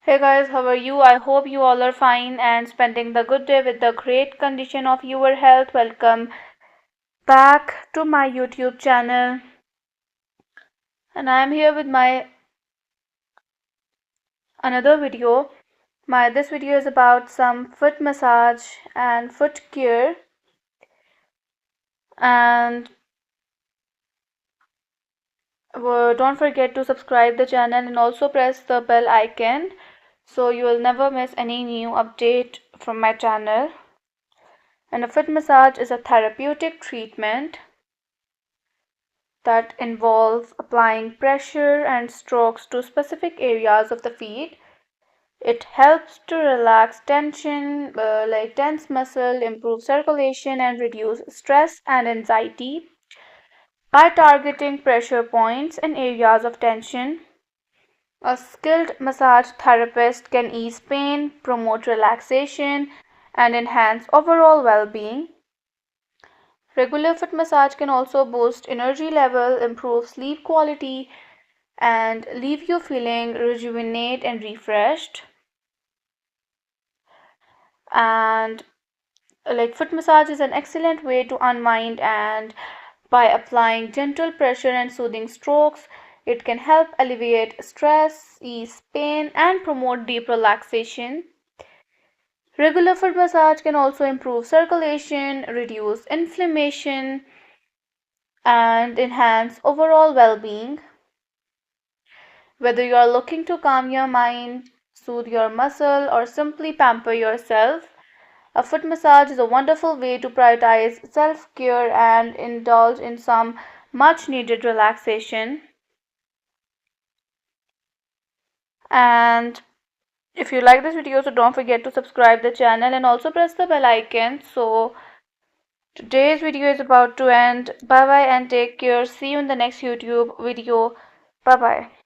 Hey guys, how are you? I hope you all are fine and spending the good day with the great condition of your health. Welcome back to my YouTube channel. And I am here with my another video. This video is about some foot massage and foot care. And don't forget to subscribe the channel and also press the bell icon so you will never miss any new update from my channel. And a foot massage is a therapeutic treatment that involves applying pressure and strokes to specific areas of the feet. It helps to relax tension, like tense muscle, improve circulation, and reduce stress and anxiety by targeting pressure points and areas of tension. A skilled massage therapist can ease pain, promote relaxation, and enhance overall well being. Regular foot massage can also boost energy level, improve sleep quality, and leave you feeling rejuvenated and refreshed. And foot massage is an excellent way to unwind, and by applying gentle pressure and soothing strokes, it can help alleviate stress, ease pain, and promote deep relaxation. Regular foot massage can also improve circulation, reduce inflammation, and enhance overall well-being. Whether you are looking to calm your mind, soothe your muscle, or simply pamper yourself, a foot massage is a wonderful way to prioritize self care and indulge in some much needed relaxation. And if you like this video, so don't forget to subscribe the channel and also press the bell icon. So today's video is about to end. Bye bye and take care. See you in the next YouTube video. Bye bye.